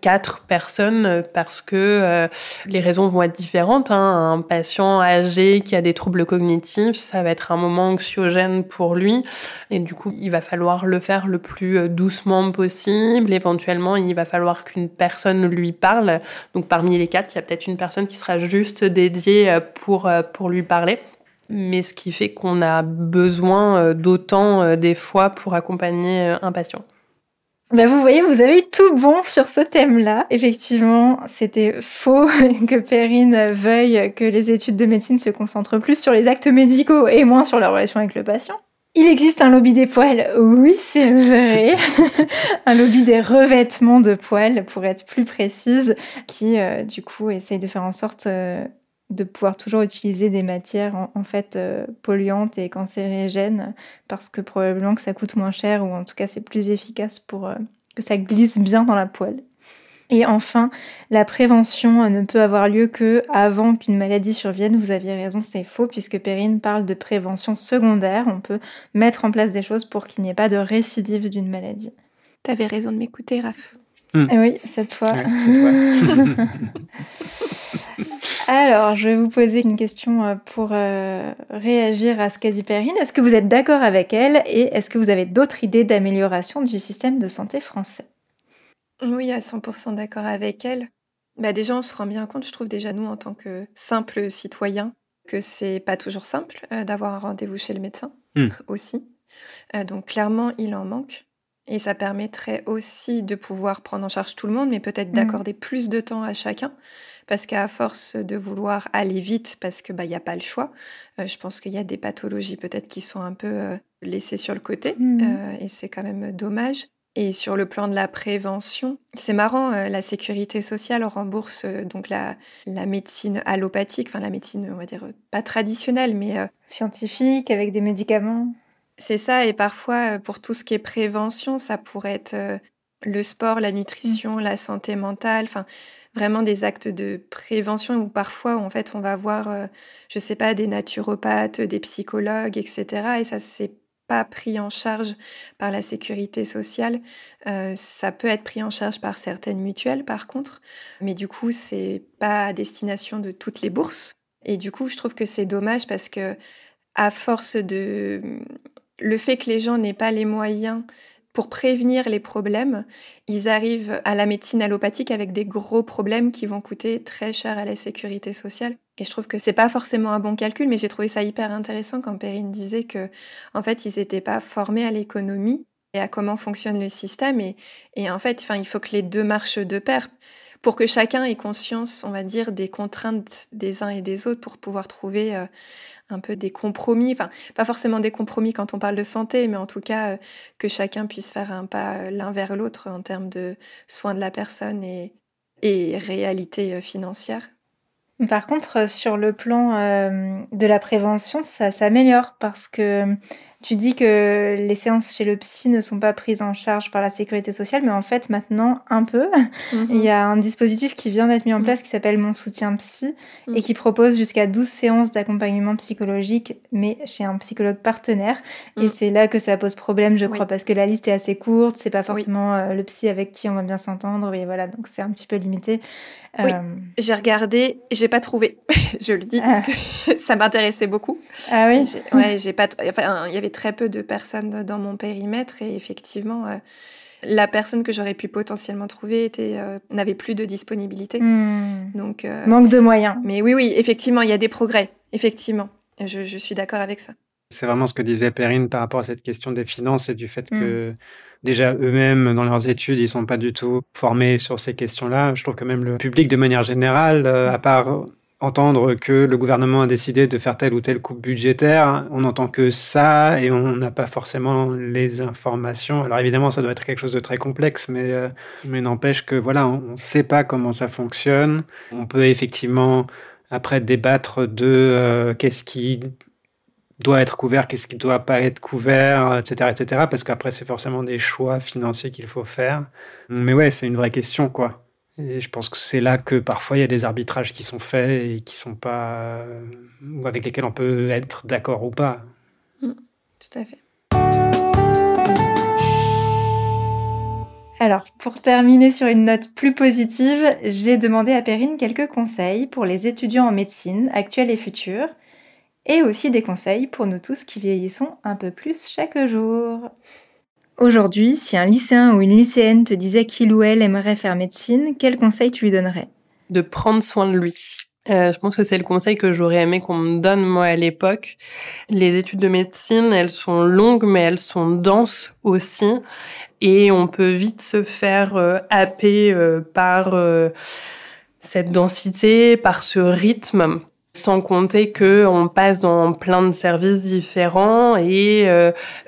4 personnes parce que les raisons vont être différentes. Un patient âgé qui a des troubles cognitifs, ça va être un moment anxiogène pour lui. Et du coup, il va falloir le faire le plus doucement possible. Éventuellement, il va falloir qu'une personne lui parle. Donc, parmi les 4, il y a peut-être une personne qui sera juste dédiée pour lui parler. Mais ce qui fait qu'on a besoin d'autant des fois pour accompagner un patient. Vous voyez, vous avez eu tout bon sur ce thème-là. Effectivement, c'était faux que Perrine veuille que les études de médecine se concentrent plus sur les actes médicaux et moins sur leur relation avec le patient. Il existe un lobby des poils, oui, c'est vrai. Un lobby des revêtements de poils, pour être plus précise, qui, du coup, essaye de faire en sorte de pouvoir toujours utiliser des matières en fait polluantes et cancérigènes parce que probablement que ça coûte moins cher ou en tout cas c'est plus efficace pour que ça glisse bien dans la poêle. Et enfin, la prévention ne peut avoir lieu qu'avant qu'une maladie survienne. Vous aviez raison, c'est faux, puisque Perrine parle de prévention secondaire. On peut mettre en place des choses pour qu'il n'y ait pas de récidive d'une maladie. T'avais raison de m'écouter, Raph. Oui, cette fois. Ouais, cette fois. Alors, je vais vous poser une question pour réagir à ce qu'a dit Perrine. Est-ce que vous êtes d'accord avec elle et est-ce que vous avez d'autres idées d'amélioration du système de santé français ? Oui, à 100% d'accord avec elle. Déjà, on se rend bien compte, je trouve déjà nous, en tant que simples citoyens, que c'est pas toujours simple d'avoir un rendez-vous chez le médecin aussi. Donc clairement, il en manque. Et ça permettrait aussi de pouvoir prendre en charge tout le monde, mais peut-être d'accorder plus de temps à chacun. Parce qu'à force de vouloir aller vite, parce que y a pas le choix, je pense qu'il y a des pathologies peut-être qui sont un peu laissées sur le côté. Et c'est quand même dommage. Et sur le plan de la prévention, c'est marrant, la sécurité sociale rembourse donc la médecine allopathique, enfin la médecine, on va dire, pas traditionnelle, mais scientifique, avec des médicaments. C'est ça, et parfois, pour tout ce qui est prévention, ça pourrait être le sport, la nutrition, la santé mentale, enfin vraiment des actes de prévention où parfois, en fait, on va voir, je sais pas, des naturopathes, des psychologues, etc. Et ça, c'est pas pris en charge par la sécurité sociale. Ça peut être pris en charge par certaines mutuelles, par contre, mais du coup, c'est pas à destination de toutes les bourses. Et du coup, je trouve que c'est dommage parce que, à force de... Le fait que les gens n'aient pas les moyens pour prévenir les problèmes, ils arrivent à la médecine allopathique avec des gros problèmes qui vont coûter très cher à la sécurité sociale. Et je trouve que c'est pas forcément un bon calcul, mais j'ai trouvé ça hyper intéressant quand Perrine disait que, en fait, ils n'étaient pas formés à l'économie et à comment fonctionne le système. Et en fait, il faut que les deux marchent de pair pour que chacun ait conscience, on va dire, des contraintes des uns et des autres pour pouvoir trouver un peu des compromis, enfin pas forcément des compromis quand on parle de santé, mais en tout cas que chacun puisse faire un pas l'un vers l'autre en termes de soins de la personne et réalité financière. Par contre, sur le plan de la prévention, ça s'améliore parce que tu dis que les séances chez le psy ne sont pas prises en charge par la sécurité sociale, mais en fait maintenant un peu. Il y a un dispositif qui vient d'être mis en place qui s'appelle Mon soutien psy et qui propose jusqu'à 12 séances d'accompagnement psychologique, mais chez un psychologue partenaire. Et c'est là que ça pose problème, je crois, parce que la liste est assez courte, c'est pas forcément le psy avec qui on va bien s'entendre, et voilà, donc c'est un petit peu limité. Oui, j'ai regardé, j'ai pas trouvé, je le dis, parce que ça m'intéressait beaucoup. Ah oui. J'ai pas, il y avait très peu de personnes dans mon périmètre et effectivement, la personne que j'aurais pu potentiellement trouver n'avait plus de disponibilité. Donc, manque de moyens. Mais oui, effectivement, il y a des progrès, effectivement. Je suis d'accord avec ça. C'est vraiment ce que disait Perrine par rapport à cette question des finances et du fait que déjà eux-mêmes, dans leurs études, ils ne sont pas du tout formés sur ces questions-là. Je trouve que même le public, de manière générale, à part entendre que le gouvernement a décidé de faire telle ou telle coupe budgétaire, on n'entend que ça et on n'a pas forcément les informations. Alors évidemment, ça doit être quelque chose de très complexe, mais n'empêche que voilà, on ne sait pas comment ça fonctionne. On peut effectivement après débattre de qu'est-ce qui doit être couvert, qu'est-ce qui ne doit pas être couvert, etc., parce qu'après, c'est forcément des choix financiers qu'il faut faire. Mais ouais, c'est une vraie question, quoi. Et je pense que c'est là que parfois, il y a des arbitrages qui sont faits et qui sont pas... ou avec lesquels on peut être d'accord ou pas. Tout à fait. Alors, pour terminer sur une note plus positive, j'ai demandé à Perrine quelques conseils pour les étudiants en médecine, actuels et futurs, et aussi des conseils pour nous tous qui vieillissons un peu plus chaque jour. Aujourd'hui, si un lycéen ou une lycéenne te disait qu'il ou elle aimerait faire médecine, quel conseil tu lui donnerais ? De prendre soin de lui. Je pense que c'est le conseil que j'aurais aimé qu'on me donne, moi, à l'époque. Les études de médecine, elles sont longues, mais elles sont denses aussi. Et on peut vite se faire happer par cette densité, par ce rythme. Sans compter qu'on passe dans plein de services différents et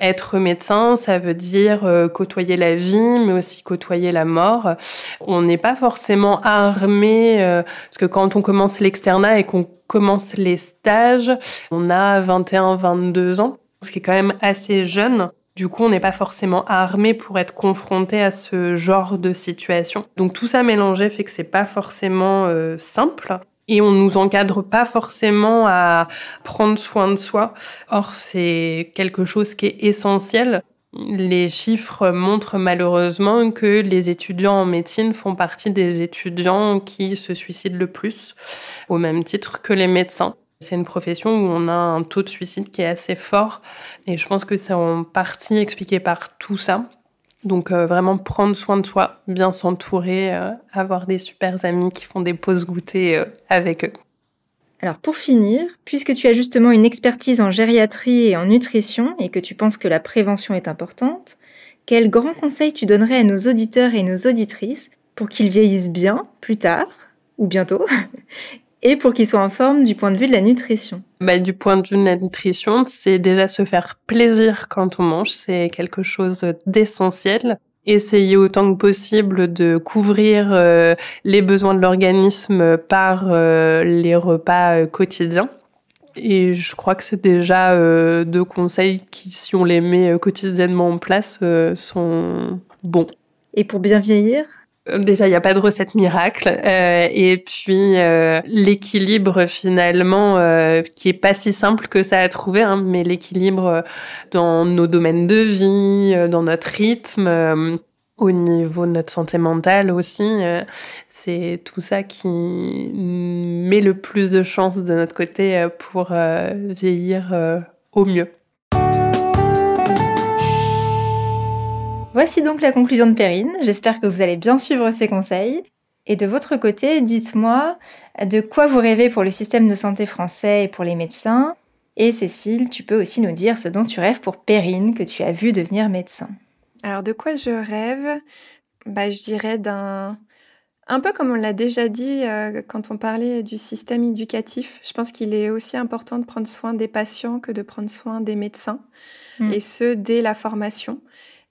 être médecin, ça veut dire côtoyer la vie, mais aussi côtoyer la mort. On n'est pas forcément armé, parce que quand on commence l'externat et qu'on commence les stages, on a 21, 22 ans, ce qui est quand même assez jeune. Du coup, on n'est pas forcément armé pour être confronté à ce genre de situation. Donc tout ça mélangé fait que c'est pas forcément simple. Et on nous encadre pas forcément à prendre soin de soi. Or, c'est quelque chose qui est essentiel. Les chiffres montrent malheureusement que les étudiants en médecine font partie des étudiants qui se suicident le plus, au même titre que les médecins. C'est une profession où on a un taux de suicide qui est assez fort. Et je pense que c'est en partie expliqué par tout ça. Donc vraiment prendre soin de soi, bien s'entourer, avoir des super amis qui font des pauses goûter avec eux. Alors pour finir, puisque tu as justement une expertise en gériatrie et en nutrition et que tu penses que la prévention est importante, quel grand conseil tu donnerais à nos auditeurs et nos auditrices pour qu'ils vieillissent bien plus tard, ou bientôt, et pour qu'ils soient en forme du point de vue de la nutrition? Du point de vue de la nutrition, c'est déjà se faire plaisir quand on mange, c'est quelque chose d'essentiel. Essayer autant que possible de couvrir les besoins de l'organisme par les repas quotidiens. Et je crois que c'est déjà 2 conseils qui, si on les met quotidiennement en place, sont bons. Et pour bien vieillir ? Déjà, il n'y a pas de recette miracle. Et puis, l'équilibre, finalement, qui est pas si simple que ça à trouver, hein, mais l'équilibre dans nos domaines de vie, dans notre rythme, au niveau de notre santé mentale aussi, c'est tout ça qui met le plus de chances de notre côté pour vieillir au mieux. Voici donc la conclusion de Perrine. J'espère que vous allez bien suivre ces conseils. Et de votre côté, dites-moi de quoi vous rêvez pour le système de santé français et pour les médecins. Et Cécile, tu peux aussi nous dire ce dont tu rêves pour Perrine, que tu as vu devenir médecin. Alors, de quoi je rêve? Je dirais un peu comme on l'a déjà dit quand on parlait du système éducatif. Je pense qu'il est aussi important de prendre soin des patients que de prendre soin des médecins. Et ce, dès la formation.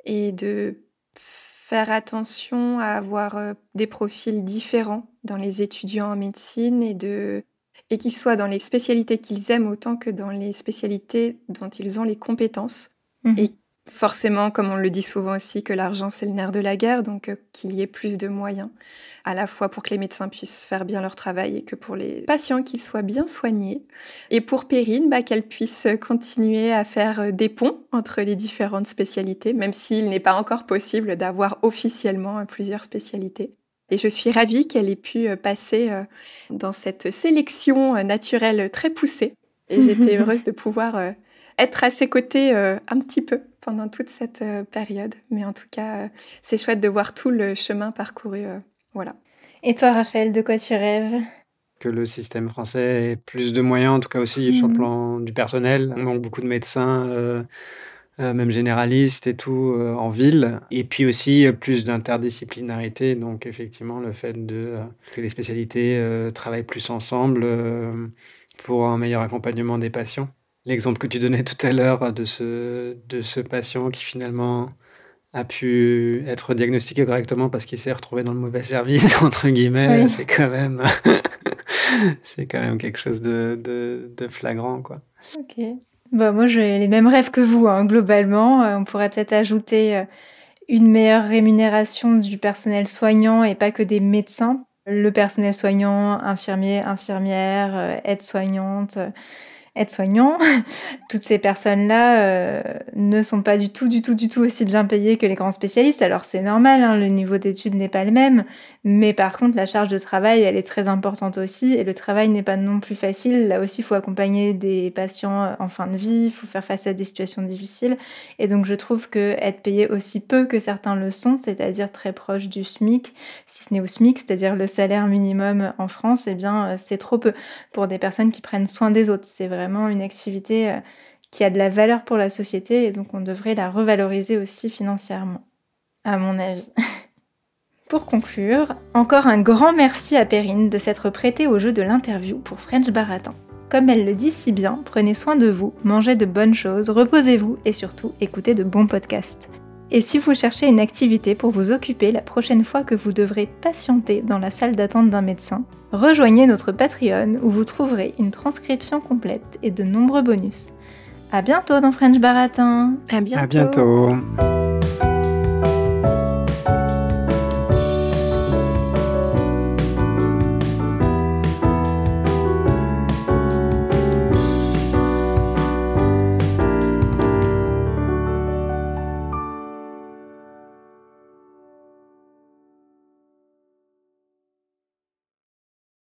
Et de faire attention à avoir des profils différents dans les étudiants en médecine et qu'ils soient dans les spécialités qu'ils aiment autant que dans les spécialités dont ils ont les compétences. Et forcément, comme on le dit souvent aussi, que l'argent c'est le nerf de la guerre, donc qu'il y ait plus de moyens, à la fois pour que les médecins puissent faire bien leur travail et que pour les patients qu'ils soient bien soignés. Et pour Perrine, qu'elle puisse continuer à faire des ponts entre les différentes spécialités, même s'il n'est pas encore possible d'avoir officiellement plusieurs spécialités. Et je suis ravie qu'elle ait pu passer dans cette sélection naturelle très poussée. Et j'étais heureuse de pouvoir être à ses côtés un petit peu pendant toute cette période. Mais en tout cas, c'est chouette de voir tout le chemin parcouru. Voilà. Et toi, Raphaël, de quoi tu rêves ? Que le système français ait plus de moyens, en tout cas aussi sur le plan du personnel. On manque beaucoup de médecins, même généralistes et tout, en ville. Et puis aussi plus d'interdisciplinarité. Donc effectivement, le fait que les spécialités travaillent plus ensemble pour un meilleur accompagnement des patients. L'exemple que tu donnais tout à l'heure de ce patient qui finalement a pu être diagnostiqué correctement parce qu'il s'est retrouvé dans le mauvais service, entre guillemets, oui. c'est quand même quelque chose de flagrant, quoi. Ok. Moi, j'ai les mêmes rêves que vous, hein, globalement. On pourrait peut-être ajouter une meilleure rémunération du personnel soignant et pas que des médecins. Le personnel soignant, infirmier, infirmière, aide-soignante... aides-soignants, toutes ces personnes-là ne sont pas du tout aussi bien payées que les grands spécialistes. Alors c'est normal, hein, le niveau d'études n'est pas le même, mais par contre la charge de travail, elle est très importante aussi, et le travail n'est pas non plus facile. Là aussi, il faut accompagner des patients en fin de vie, il faut faire face à des situations difficiles, et donc je trouve que être payé aussi peu que certains le sont, c'est-à-dire très proche du SMIC, si ce n'est au SMIC, c'est-à-dire le salaire minimum en France, eh bien c'est trop peu pour des personnes qui prennent soin des autres. C'est vraiment une activité qui a de la valeur pour la société, et donc on devrait la revaloriser aussi financièrement, à mon avis. Pour conclure, encore un grand merci à Perrine de s'être prêtée au jeu de l'interview pour French Baratin. Comme elle le dit si bien, prenez soin de vous, mangez de bonnes choses, reposez-vous et surtout écoutez de bons podcasts. Et si vous cherchez une activité pour vous occuper la prochaine fois que vous devrez patienter dans la salle d'attente d'un médecin, rejoignez notre Patreon où vous trouverez une transcription complète et de nombreux bonus. À bientôt dans French Baratin. À bientôt. À bientôt.